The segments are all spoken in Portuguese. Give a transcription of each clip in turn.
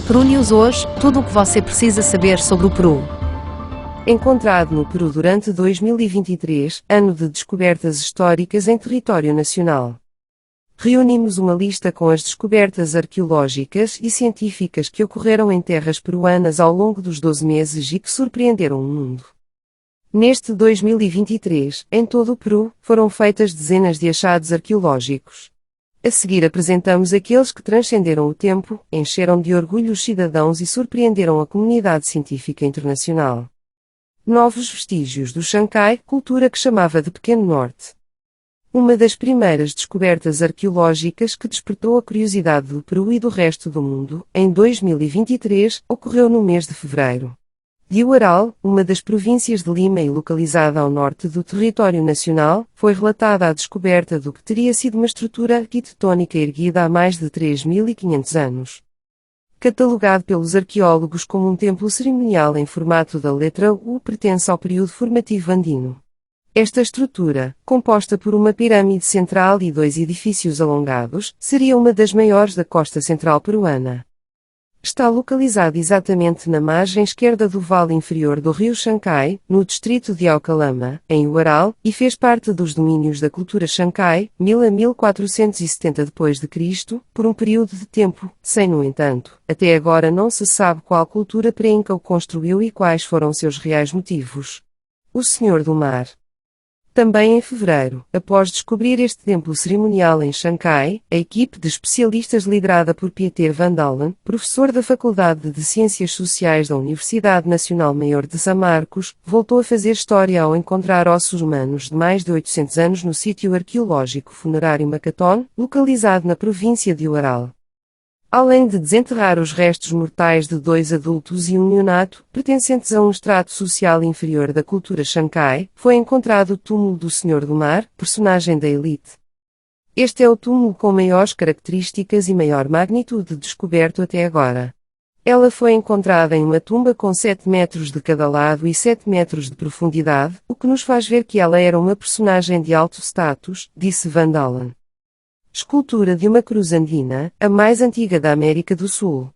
Peru News hoje, tudo o que você precisa saber sobre o Peru. Encontrado no Peru durante 2023, ano de descobertas históricas em território nacional. Reunimos uma lista com as descobertas arqueológicas e científicas que ocorreram em terras peruanas ao longo dos 12 meses e que surpreenderam o mundo. Neste 2023, em todo o Peru, foram feitas dezenas de achados arqueológicos. A seguir apresentamos aqueles que transcenderam o tempo, encheram de orgulho os cidadãos e surpreenderam a comunidade científica internacional. Novos vestígios do Chancai, cultura que chamava de Pequeno Norte. Uma das primeiras descobertas arqueológicas que despertou a curiosidade do Peru e do resto do mundo, em 2023, ocorreu no mês de fevereiro. De Huaral, uma das províncias de Lima e localizada ao norte do território nacional, foi relatada a descoberta do que teria sido uma estrutura arquitetônica erguida há mais de 3.500 anos. Catalogado pelos arqueólogos como um templo cerimonial em formato da letra U, pertence ao período formativo andino. Esta estrutura, composta por uma pirâmide central e dois edifícios alongados, seria uma das maiores da costa central peruana. Está localizado exatamente na margem esquerda do vale inferior do rio Chancai, no distrito de Aucalama, em Huaral, e fez parte dos domínios da cultura Chancai, 1000 a 1470 d.C., por um período de tempo, sem no entanto, até agora não se sabe qual cultura pré-inca o construiu e quais foram seus reais motivos. O Senhor do Mar. Também em fevereiro, após descobrir este templo cerimonial em Chancai, a equipe de especialistas liderada por Pieter van Dalen, professor da Faculdade de Ciências Sociais da Universidade Nacional Maior de São Marcos, voltou a fazer história ao encontrar ossos humanos de mais de 800 anos no sítio arqueológico funerário Macaton, localizado na província de Huaral. Além de desenterrar os restos mortais de 2 adultos e um neonato, pertencentes a um estrato social inferior da cultura Chancai, foi encontrado o túmulo do Senhor do Mar, personagem da elite. Este é o túmulo com maiores características e maior magnitude descoberto até agora. Ela foi encontrada em uma tumba com 7 metros de cada lado e 7 metros de profundidade, o que nos faz ver que ela era uma personagem de alto status, disse Van Dalen. Escultura de uma cruz andina, a mais antiga da América do Sul.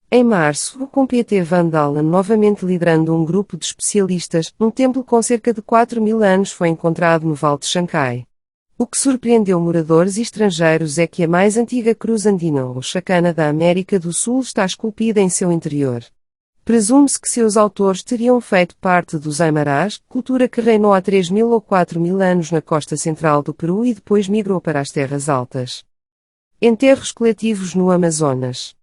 Em março, com Pieter van Dalen novamente liderando um grupo de especialistas, um templo com cerca de 4.000 anos foi encontrado no Vale de Chancai. O que surpreendeu moradores e estrangeiros é que a mais antiga cruz andina ou chacana da América do Sul está esculpida em seu interior. Presume-se que seus autores teriam feito parte dos Aimarás, cultura que reinou há 3.000 ou 4.000 anos na costa central do Peru e depois migrou para as terras altas. Enterros coletivos no Amazonas.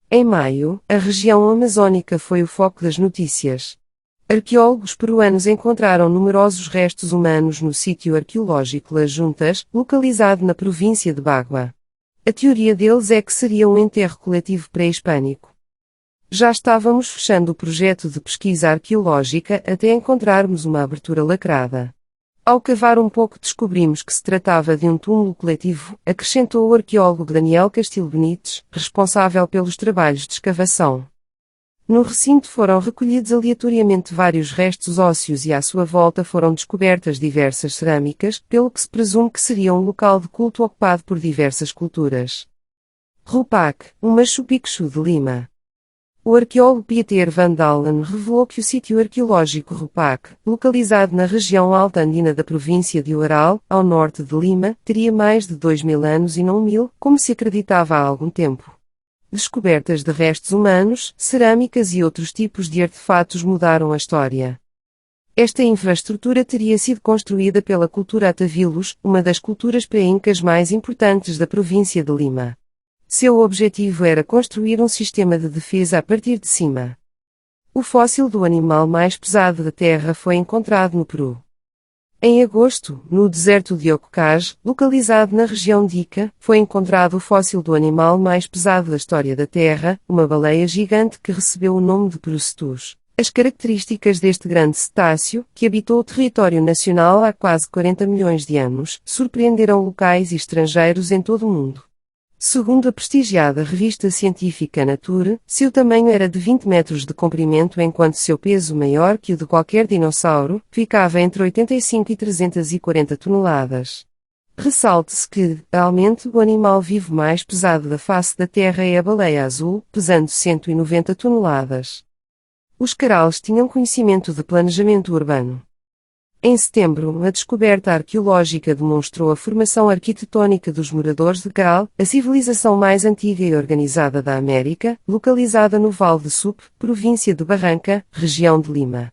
Em maio, a região amazônica foi o foco das notícias. Arqueólogos peruanos encontraram numerosos restos humanos no sítio arqueológico Las Juntas, localizado na província de Bagua. A teoria deles é que seria um enterro coletivo pré-hispânico. Já estávamos fechando o projeto de pesquisa arqueológica até encontrarmos uma abertura lacrada. Ao cavar um pouco descobrimos que se tratava de um túmulo coletivo, acrescentou o arqueólogo Daniel Castilho Benites, responsável pelos trabalhos de escavação. No recinto foram recolhidos aleatoriamente vários restos ósseos e à sua volta foram descobertas diversas cerâmicas, pelo que se presume que seria um local de culto ocupado por diversas culturas. Rupac, um Machu Picchu de Lima. O arqueólogo Pieter van Dalen revelou que o sítio arqueológico Rupac, localizado na região alta andina da província de Huaral, ao norte de Lima, teria mais de 2.000 anos e não 1.000, como se acreditava há algum tempo. Descobertas de restos humanos, cerâmicas e outros tipos de artefatos mudaram a história. Esta infraestrutura teria sido construída pela cultura Atavilos, uma das culturas pré-incas mais importantes da província de Lima. Seu objetivo era construir um sistema de defesa a partir de cima. O fóssil do animal mais pesado da Terra foi encontrado no Peru. Em agosto, no deserto de Ococaj, localizado na região de Ica, foi encontrado o fóssil do animal mais pesado da história da Terra, uma baleia gigante que recebeu o nome de Perucetus. As características deste grande cetáceo, que habitou o território nacional há quase 40 milhões de anos, surpreenderam locais e estrangeiros em todo o mundo. Segundo a prestigiada revista científica Nature, seu tamanho era de 20 metros de comprimento enquanto seu peso maior que o de qualquer dinossauro, ficava entre 85 e 340 toneladas. Ressalte-se que, atualmente, o animal vivo mais pesado da face da Terra é a baleia azul, pesando 190 toneladas. Os Carals tinham conhecimento de planejamento urbano. Em setembro, a descoberta arqueológica demonstrou a formação arquitetônica dos moradores de Caral, a civilização mais antiga e organizada da América, localizada no Vale de Supe, província de Barranca, região de Lima.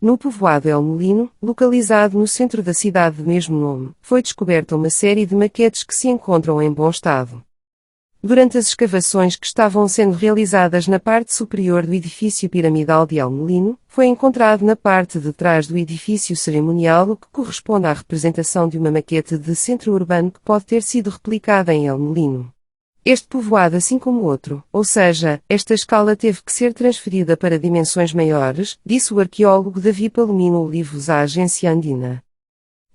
No povoado El Molino, localizado no centro da cidade de mesmo nome, foi descoberta uma série de maquetes que se encontram em bom estado. Durante as escavações que estavam sendo realizadas na parte superior do edifício piramidal de El Molino, foi encontrado na parte de trás do edifício cerimonial o que corresponde à representação de uma maquete de centro urbano que pode ter sido replicada em El Molino. Este povoado, assim como outro, ou seja, esta escala teve que ser transferida para dimensões maiores, disse o arqueólogo Davi Palomino Olivos à agência Andina.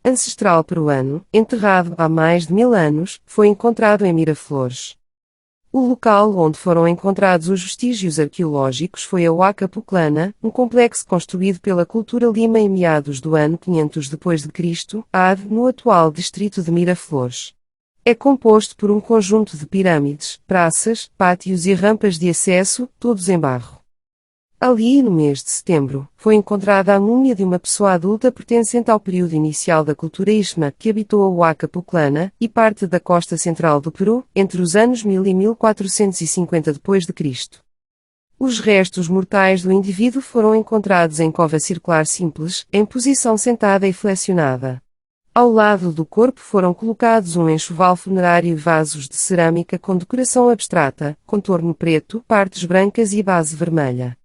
Ancestral peruano, enterrado há mais de 1000 anos, foi encontrado em Miraflores. O local onde foram encontrados os vestígios arqueológicos foi a Huaca Puclana, um complexo construído pela cultura Lima em meados do ano 500 d.C., AD, no atual distrito de Miraflores. É composto por um conjunto de pirâmides, praças, pátios e rampas de acesso, todos em barro. Ali, no mês de setembro, foi encontrada a múmia de uma pessoa adulta pertencente ao período inicial da cultura Istma, que habitou a Huaca Puclana e parte da costa central do Peru, entre os anos 1000 e 1450 d.C. Os restos mortais do indivíduo foram encontrados em cova circular simples, em posição sentada e flexionada. Ao lado do corpo foram colocados um enxoval funerário e vasos de cerâmica com decoração abstrata, contorno preto, partes brancas e base vermelha.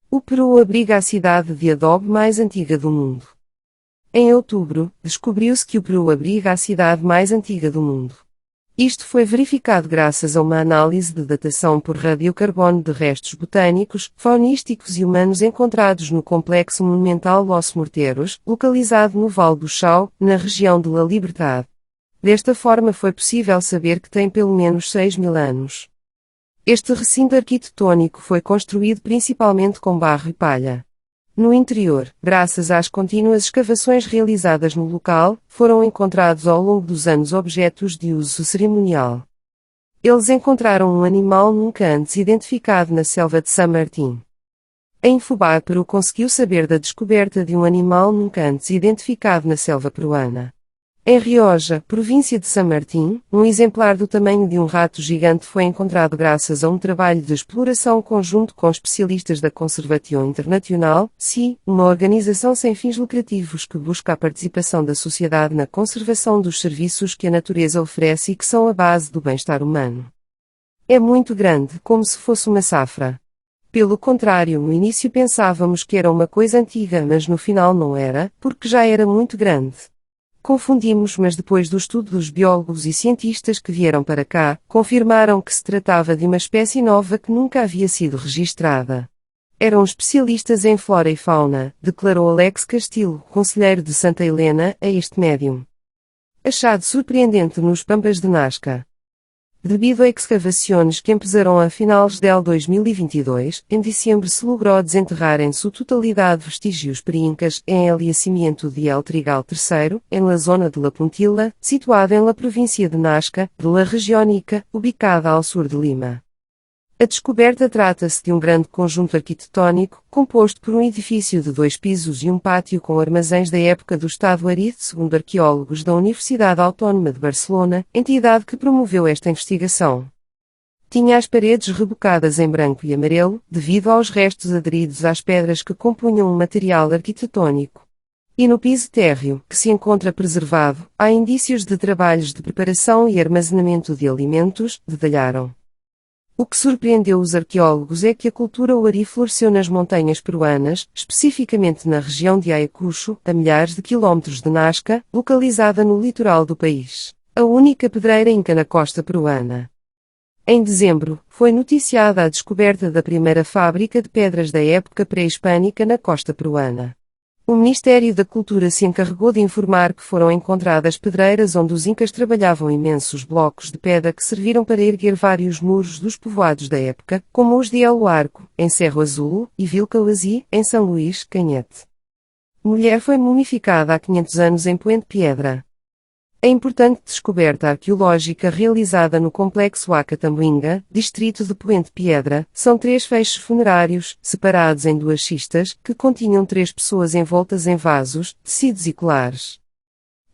O Peru abriga a cidade de adobe mais antiga do mundo. Em outubro, descobriu-se que o Peru abriga a cidade mais antiga do mundo. Isto foi verificado graças a uma análise de datação por radiocarbono de restos botânicos, faunísticos e humanos encontrados no complexo monumental Los Morteros, localizado no Vale do Chao, na região de La Libertad. Desta forma foi possível saber que tem pelo menos 6000 anos. Este recinto arquitetônico foi construído principalmente com barro e palha. No interior, graças às contínuas escavações realizadas no local, foram encontrados ao longo dos anos objetos de uso cerimonial. Eles encontraram um animal nunca antes identificado na selva de San Martín. Em Fubá, Peru conseguiu saber da descoberta de um animal nunca antes identificado na selva peruana. Em Rioja, província de San Martín, um exemplar do tamanho de um rato gigante foi encontrado graças a um trabalho de exploração conjunto com especialistas da Conservation International, CI, uma organização sem fins lucrativos que busca a participação da sociedade na conservação dos serviços que a natureza oferece e que são a base do bem-estar humano. É muito grande, como se fosse uma safra. Pelo contrário, no início pensávamos que era uma coisa antiga, mas no final não era, porque já era muito grande. Confundimos, mas depois do estudo dos biólogos e cientistas que vieram para cá, confirmaram que se tratava de uma espécie nova que nunca havia sido registrada. Eram especialistas em flora e fauna, declarou Alex Castillo, conselheiro de Santa Helena, a este médium. Achado surpreendente nos Pampas de Nazca. Devido a escavações que empezaram a finais de 2022, em dezembro se logrou desenterrar em sua totalidade vestígios pre-incas em El Yacimiento de El Trigal III, em la zona de La Puntilla, situada em la província de Nazca, de la região Ica, ubicada ao sul de Lima. A descoberta trata-se de um grande conjunto arquitetônico, composto por um edifício de 2 pisos e um pátio com armazéns da época do Estado Arido, segundo arqueólogos da Universidade Autónoma de Barcelona, entidade que promoveu esta investigação. Tinha as paredes rebocadas em branco e amarelo, devido aos restos aderidos às pedras que compunham um material arquitetônico. E no piso térreo, que se encontra preservado, há indícios de trabalhos de preparação e armazenamento de alimentos, detalharam. O que surpreendeu os arqueólogos é que a cultura Wari floresceu nas montanhas peruanas, especificamente na região de Ayacucho, a milhares de quilómetros de Nazca, localizada no litoral do país. A única pedreira inca na costa peruana. Em dezembro, foi noticiada a descoberta da primeira fábrica de pedras da época pré-hispânica na costa peruana. O Ministério da Cultura se encarregou de informar que foram encontradas pedreiras onde os incas trabalhavam imensos blocos de pedra que serviram para erguer vários muros dos povoados da época, como os de El Arco, em Cerro Azul, e Vilcauazí, em São Luís, Canhete. Mulher foi mumificada há 500 anos em Puente Piedra. A importante descoberta arqueológica realizada no complexo Acatambuinga, distrito de Poente Piedra, são 3 feixes funerários, separados em 2 cistas, que continham 3 pessoas envoltas em vasos, tecidos e colares.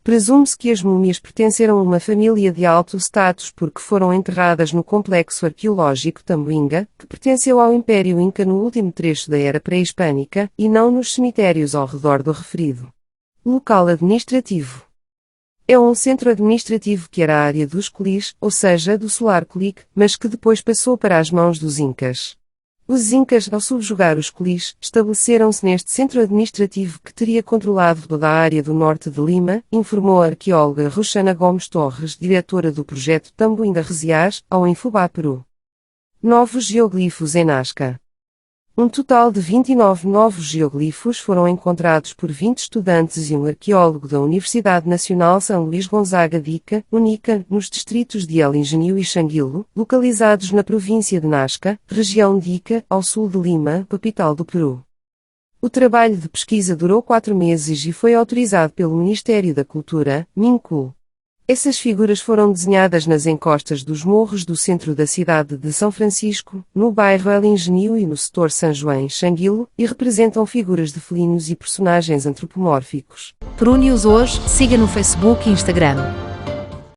Presume-se que as múmias pertenceram a uma família de alto status porque foram enterradas no complexo arqueológico Tambuinga, que pertenceu ao Império Inca no último trecho da era pré-hispânica, e não nos cemitérios ao redor do referido local administrativo. É um centro administrativo que era a área dos Colis, ou seja, do Solar Colic, mas que depois passou para as mãos dos Incas. Os Incas, ao subjugar os Colis, estabeleceram-se neste centro administrativo que teria controlado toda a área do norte de Lima, informou a arqueóloga Roxana Gomes Torres, diretora do projeto Tambuinga Resiás, ao Infubá Peru. Novos geoglifos em Nazca. Um total de 29 novos geoglifos foram encontrados por 20 estudantes e um arqueólogo da Universidade Nacional São Luís Gonzaga de Ica, Unica, nos distritos de El Ingenio e Xanguilo, localizados na província de Nazca, região de Ica, ao sul de Lima, capital do Peru. O trabalho de pesquisa durou 4 meses e foi autorizado pelo Ministério da Cultura, MINCUL. Essas figuras foram desenhadas nas encostas dos morros do centro da cidade de São Francisco, no bairro El Ingenio e no setor São João Xanguilo, e representam figuras de felinos e personagens antropomórficos. Peru News hoje, siga no Facebook e Instagram.